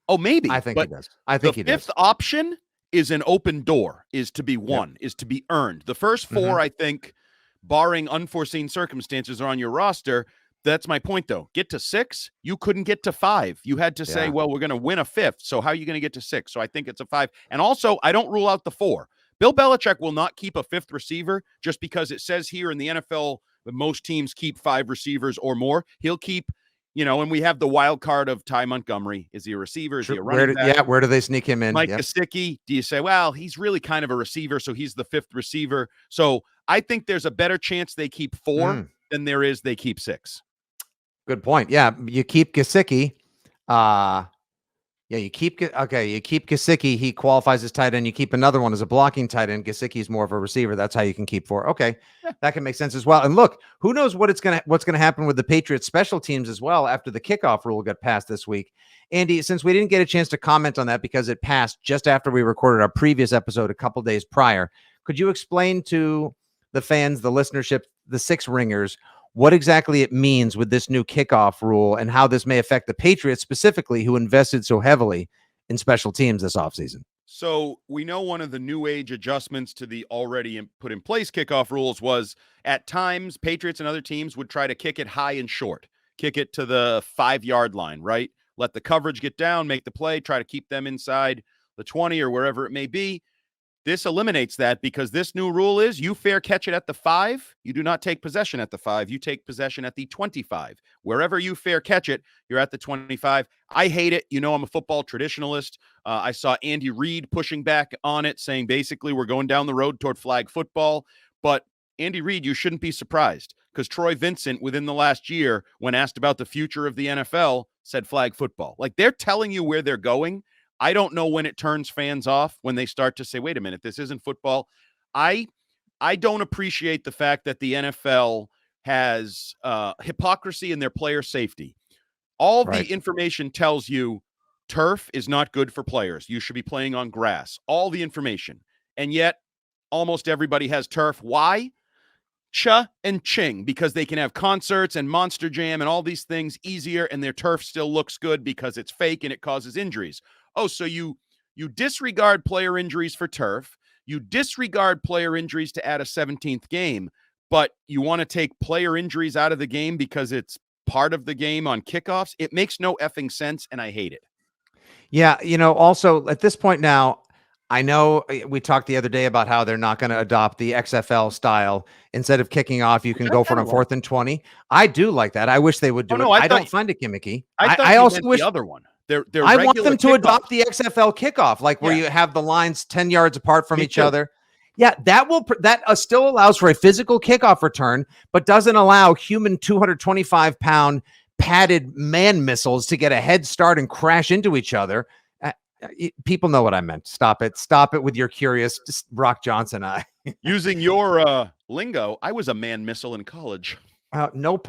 Oh, maybe. I think he does. I think he does. The 5th option is an open door, is to be won, is to be earned. The first 4, I think, barring unforeseen circumstances, are on your roster. That's my point, though. Get to 6, you couldn't get to 5. You had to say, well, we're going to win a 5th. So how are you going to get to 6? So I think it's a 5. And also, I don't rule out the 4. Bill Belichick will not keep a 5th receiver just because it says here in the NFL that most teams keep 5 receivers or more. He'll keep... and we have the wild card of Ty Montgomery. Is he a receiver? Is he a running back? Where do they sneak him in? Mike Gesicki. Do you say, well, he's really kind of a receiver, so he's the 5th receiver. So I think there's a better chance they keep 4 than there is they keep 6. Good point. Yeah, you keep Gesicki. You keep Gesicki. He qualifies as tight end. You keep another one as a blocking tight end. Gesicki's more of a receiver. That's how you can keep 4. Okay, that can make sense as well. And look, who knows what's gonna happen with the Patriots special teams as well after the kickoff rule got passed this week. Andy, since we didn't get a chance to comment on that because it passed just after we recorded our previous episode a couple days prior, could you explain to the fans, the listenership, the 6 ringers, what exactly it means with this new kickoff rule and how this may affect the Patriots specifically, who invested so heavily in special teams this offseason? So we know one of the new age adjustments to the already put in place kickoff rules was at times Patriots and other teams would try to kick it high and short, kick it to the 5-yard line, right? Let the coverage get down, make the play, try to keep them inside the 20 or wherever it may be. This eliminates that because this new rule is you fair catch it at the 5. You do not take possession at the 5. You take possession at the 25. Wherever you fair catch it, you're at the 25. I hate it. I'm a football traditionalist. I saw Andy Reid pushing back on it, saying basically we're going down the road toward flag football. But Andy Reid, you shouldn't be surprised because Troy Vincent within the last year, when asked about the future of the NFL, said flag football. Like they're telling you where they're going. I don't know when it turns fans off when they start to say, wait a minute, this isn't football. I don't appreciate the fact that the NFL has hypocrisy in their player safety. All the information tells you turf is not good for players. You should be playing on grass. All the information. And yet almost everybody has turf. Why? Cha and ching, because they can have concerts and Monster Jam and all these things easier, and their turf still looks good because it's fake and it causes injuries. Oh, so you disregard player injuries for turf. You disregard player injuries to add a 17th game, but you want to take player injuries out of the game because it's part of the game on kickoffs. It makes no effing sense, and I hate it. Yeah, also at this point now, I know we talked the other day about how they're not going to adopt the XFL style. Instead of kicking off, you can go for it on 4th and 20. I do like that. I wish they would do it. I don't find it gimmicky. I also wish the other one. Their I want regular them to kickoff. adopt the XFL kickoff, like where Yeah. you have the lines 10 yards apart from Me each too. other. Yeah, that still allows for a physical kickoff return, but doesn't allow human 225-pound padded man missiles to get a head start and crash into each other. People know what I meant. Stop it. Stop it with your curious Brock Johnson eye. Using your lingo, I was a man missile in college. Nope.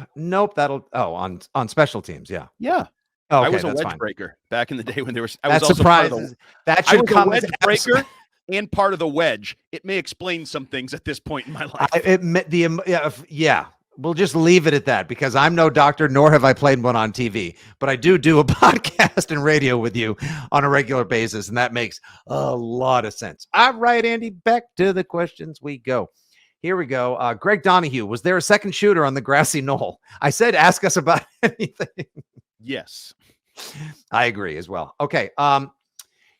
On special teams. Yeah. Yeah. Okay, I was a that's wedge fine. breaker back in the day when there was. I That was also part of surprises. That I should was a come as wedge breaker and part of the wedge. It may explain some things at this point in my life. Yeah. We'll just leave it at that because I'm no doctor, nor have I played one on TV. But I do a podcast and radio with you on a regular basis, and that makes a lot of sense. All right, Andy, back to the questions we go. Here we go. Greg Donahue, was there a second shooter on the grassy knoll? I said ask us about anything. Yes. I agree as well. Okay.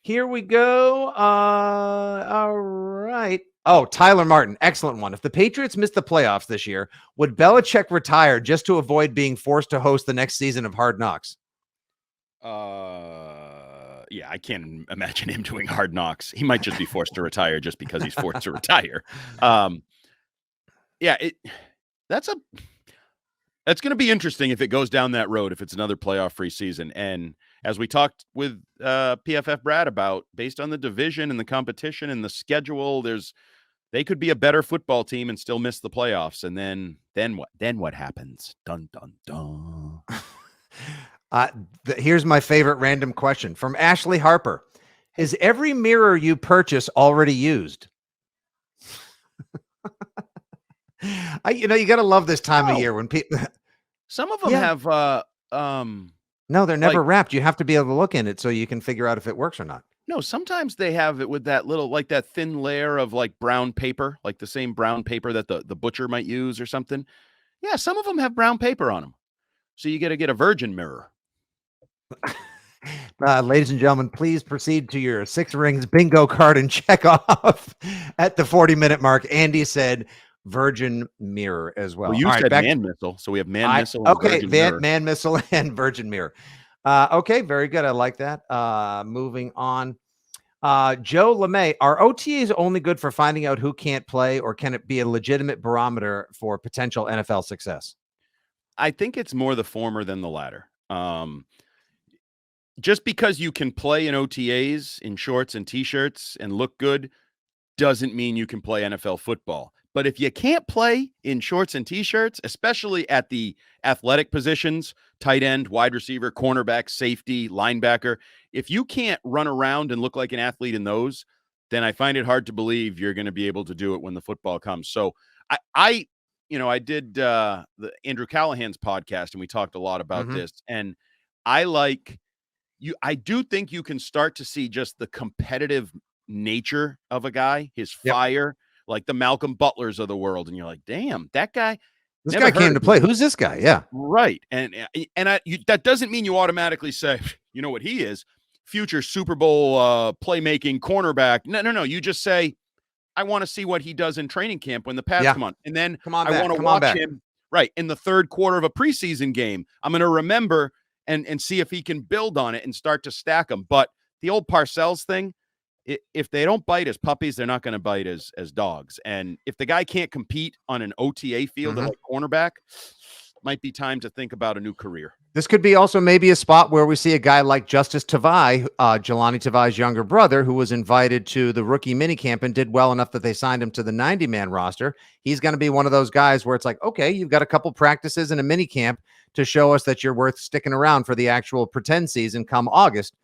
Here we go. All right. Oh, Tyler Martin. Excellent one. If the Patriots missed the playoffs this year, would Belichick retire just to avoid being forced to host the next season of Hard Knocks? Yeah, I can't imagine him doing Hard Knocks. He might just be forced to retire just because he's forced to retire. Yeah, that's going to be interesting if it goes down that road, if it's another playoff free season. And as we talked with PFF Brad about, based on the division and the competition and the schedule, they could be a better football team and still miss the playoffs. And then what? Then what happens? Dun dun dun. Here's my favorite random question from Ashley Harper. Is every mirror you purchase already used? You got to love this time of year when people. Some of them have. No, they're never wrapped. You have to be able to look in it so you can figure out if it works or not. No, sometimes they have it with that little, like that thin layer of like brown paper, like the same brown paper that the butcher might use or something. Yeah, some of them have brown paper on them. So you got to get a virgin mirror. Ladies and gentlemen, please proceed to your 6 rings bingo card and check off at the 40-minute mark. Andy said virgin mirror as well. Well, you said man missile, so we have man missile. Okay, man missile and virgin mirror. Okay, very good. I like that. Moving on. Joe LeMay, are OTAs only good for finding out who can't play, or can it be a legitimate barometer for potential NFL success? I think it's more the former than the latter. Just because you can play in OTAs in shorts and t-shirts and look good doesn't mean you can play NFL football. But if you can't play in shorts and t-shirts, especially at the athletic positions, tight end, wide receiver, cornerback, safety, linebacker, if you can't run around and look like an athlete in those, then I find it hard to believe you're going to be able to do it when the football comes. So I did the Andrew Callahan's podcast, and we talked a lot about this. And I do think you can start to see just the competitive nature of a guy, his fire, like the Malcolm Butlers of the world. And you're like, damn, that guy. This guy came to play. Who's this guy? Yeah. Right. And that doesn't mean you automatically say, you know what he is, future Super Bowl playmaking cornerback. No. You just say, I want to see what he does in training camp when the pads come on. And then I want to watch him in the third quarter of a preseason game. I'm going to remember and see if he can build on it and start to stack them. But the old Parcells thing, if they don't bite as puppies, they're not going to bite as dogs. And if the guy can't compete on an OTA field at like cornerback, might be time to think about a new career. This could be also maybe a spot where we see a guy like Justice Tavai, Jelani Tavai's younger brother, who was invited to the rookie minicamp and did well enough that they signed him to the 90-man roster. He's going to be one of those guys where it's like, okay, you've got a couple practices and a minicamp to show us that you're worth sticking around for the actual pretend season come August.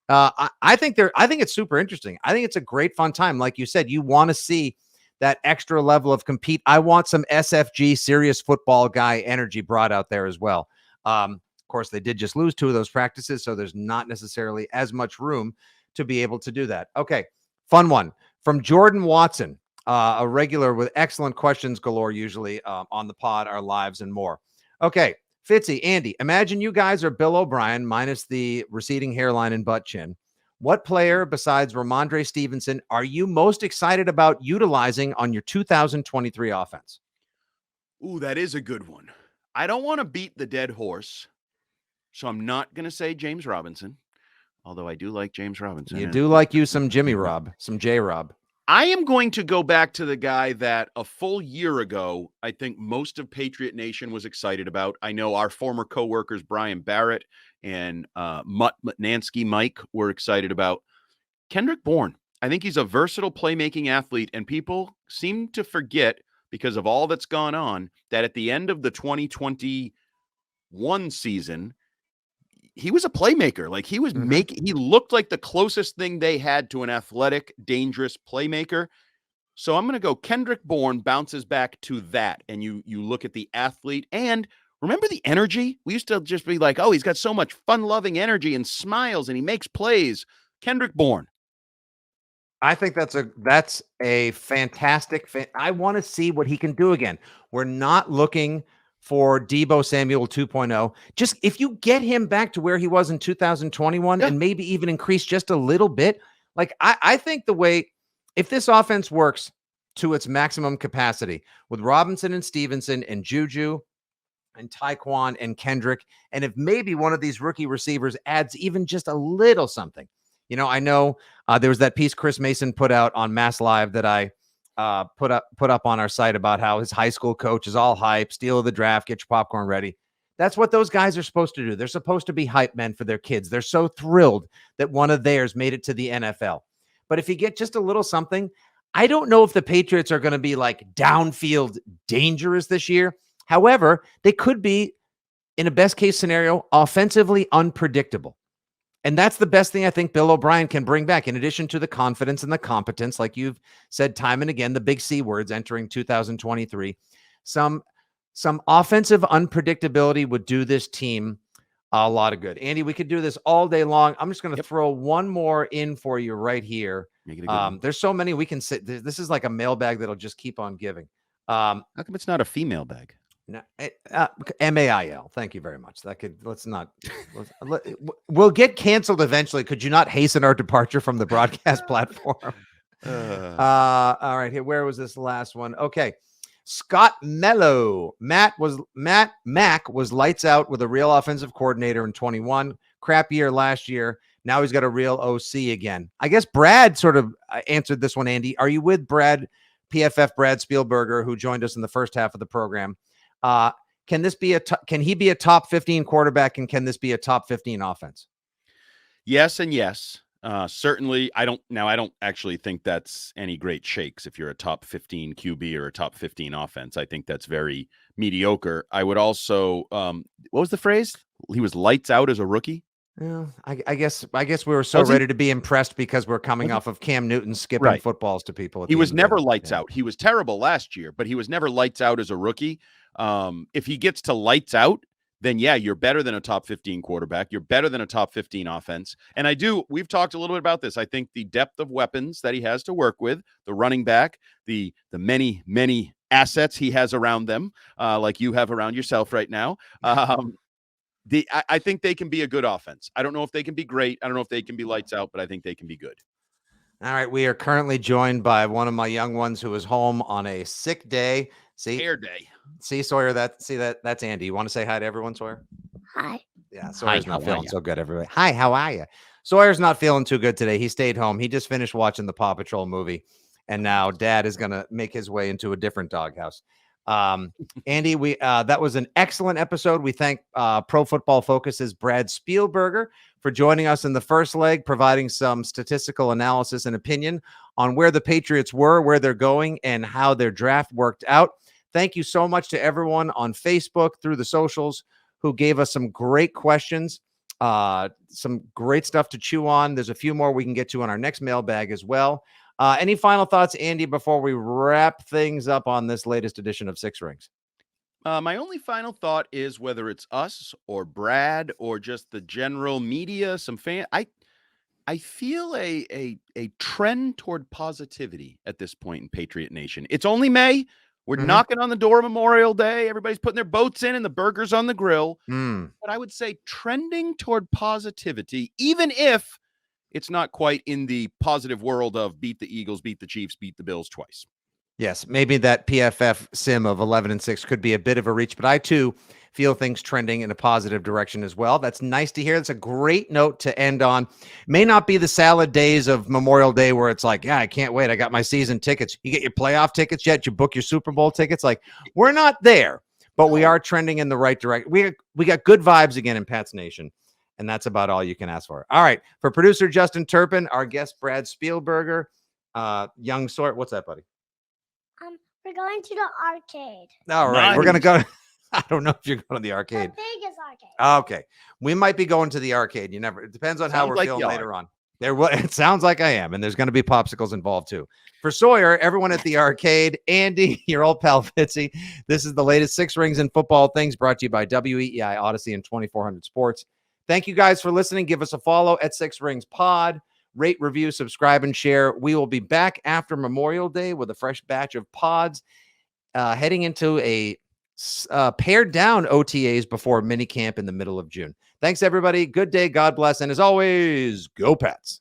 I think it's super interesting. I think it's a great fun time. Like you said, you want to see that extra level of compete. I want some SFG serious football guy energy brought out there as well. Of course, they did just lose 2 of those practices, so there's not necessarily as much room to be able to do that. Okay, fun one from Jordan Watson, a regular with excellent questions galore, usually on the pod, our lives, and more. Okay, Fitzy, Andy, imagine you guys are Bill O'Brien minus the receding hairline and butt chin. What player besides Ramondre Stevenson are you most excited about utilizing on your 2023 offense? Ooh, that is a good one. I don't want to beat the dead horse, so I'm not going to say James Robinson. although I do like James Robinson. You do like you some Jimmy Rob, some J Rob. I am going to go back to the guy that a full year ago, I think most of Patriot Nation was excited about. I know our former coworkers, Brian Barrett and Nansky Mike, were excited about Kendrick Bourne. I think he's a versatile playmaking athlete, and people seem to forget, because of all that's gone on, that at the end of the 2021 season, he was a playmaker. Like, he was he looked like the closest thing they had to an athletic, dangerous playmaker. So I'm going to go Kendrick Bourne bounces back to that. And you look at the athlete, and remember the energy? We used to just be like, oh, he's got so much fun-loving energy and smiles and he makes plays. Kendrick Bourne. I think that's a fantastic fit. I want to see what he can do again. We're not looking for Deebo Samuel 2.0. Just if you get him back to where he was in 2021 and maybe even increase just a little bit, like I think the way, if this offense works to its maximum capacity with Robinson and Stevenson and Juju and Tyquan and Kendrick, and if maybe one of these rookie receivers adds even just a little something. You know, I know there was that piece Chris Mason put out on Mass Live that I put up on our site about how his high school coach is all hype, steal of the draft, get your popcorn ready. That's what those guys are supposed to do. They're supposed to be hype men for their kids. They're so thrilled that one of theirs made it to the NFL. But if you get just a little something, I don't know if the Patriots are going to be like downfield dangerous this year. However, they could be, in a best case scenario, offensively unpredictable. And that's the best thing I think Bill O'Brien can bring back, in addition to the confidence and the competence, like you've said time and again, the big C words entering 2023. Some offensive unpredictability would do this team a lot of good. Andy, we could do this all day long. I'm just going to throw one more in for you right here. There's so many we can sit. This is like a mailbag that'll just keep on giving. How come it's not a female bag? No, MAIL. Thank you very much. We'll get canceled eventually. Could you not hasten our departure from the broadcast platform? All right, here. Where was this last one? Okay. Scott Mello. Mac was lights out with a real offensive coordinator in 21. Crap year last year. Now he's got a real OC again. I guess Brad sort of answered this one, Andy. Are you with Brad, PFF Brad Spielberger, who joined us in the first half of the program? Can he be a top 15 quarterback, and can this be a top 15 offense? Yes and yes. Certainly, I don't actually think that's any great shakes if you're a top 15 QB or a top 15 offense. I think that's very mediocre. I would also, what was the phrase? He was lights out as a rookie. Yeah, I guess we were so ready to be impressed because we're coming off of Cam Newton skipping footballs to people. He was never lights out. He was terrible last year, but he was never lights out as a rookie. If he gets to lights out, then yeah, you're better than a top 15 quarterback. You're better than a top 15 offense. And we've talked a little bit about this. I think the depth of weapons that he has to work with, the running back, the many, many assets he has around them, like you have around yourself right now. I think they can be a good offense. I don't know if they can be great. I don't know if they can be lights out, but I think they can be good. All right. We are currently joined by one of my young ones who is home on a sick day. Hair day. See, Sawyer, that's Andy. You want to say hi to everyone, Sawyer? Hi. Yeah, Sawyer's not feeling so good, everybody. Hi, how are you? Sawyer's not feeling too good today. He stayed home. He just finished watching the Paw Patrol movie, and now Dad is going to make his way into a different doghouse. Andy, that was an excellent episode. We thank Pro Football Focus's Brad Spielberger for joining us in the first leg, providing some statistical analysis and opinion on where the Patriots were, where they're going, and how their draft worked out. Thank you so much to everyone on Facebook, through the socials, who gave us some great questions, some great stuff to chew on. There's a few more we can get to on our next mailbag as well. Any final thoughts, Andy, before we wrap things up on this latest edition of Six Rings? My only final thought is, whether it's us or Brad or just the general media, some fan, I feel a trend toward positivity at this point in Patriot Nation. It's only May. We're knocking on the door of Memorial Day. Everybody's putting their boats in and the burgers on the grill. But I would say trending toward positivity, even if it's not quite in the positive world of beat the Eagles, beat the Chiefs, beat the Bills twice. Yes, maybe that PFF sim of 11-6 could be a bit of a reach, but I too feel things trending in a positive direction as well. That's nice to hear. That's a great note to end on. May not be the salad days of Memorial Day where it's like, yeah, I can't wait. I got my season tickets. You get your playoff tickets yet? You book your Super Bowl tickets? Like, we're not there, but we are trending in the right direction. We got good vibes again in Pats Nation, and that's about all you can ask for. All right. For producer Justin Turpin, our guest Brad Spielberger, young sort. What's that, buddy? We're going to the arcade. All right. We're going to go. I don't know if you're going to the arcade. The biggest arcade. Okay. We might be going to the arcade. You never, it depends on how Sounds we're like feeling you are. later on. It sounds like I am. And there's going to be popsicles involved too. For Sawyer, everyone at the arcade, Andy, your old pal Fitzy. This is the latest Six Rings in Football Things brought to you by WEEI Odyssey and 2400 Sports. Thank you guys for listening. Give us a follow at Six Rings Pod. Rate, review, subscribe, and share. We will be back after Memorial Day with a fresh batch of pods, heading into a pared down OTAs before minicamp in the middle of June. Thanks, everybody. Good day. God bless. And as always, go Pats.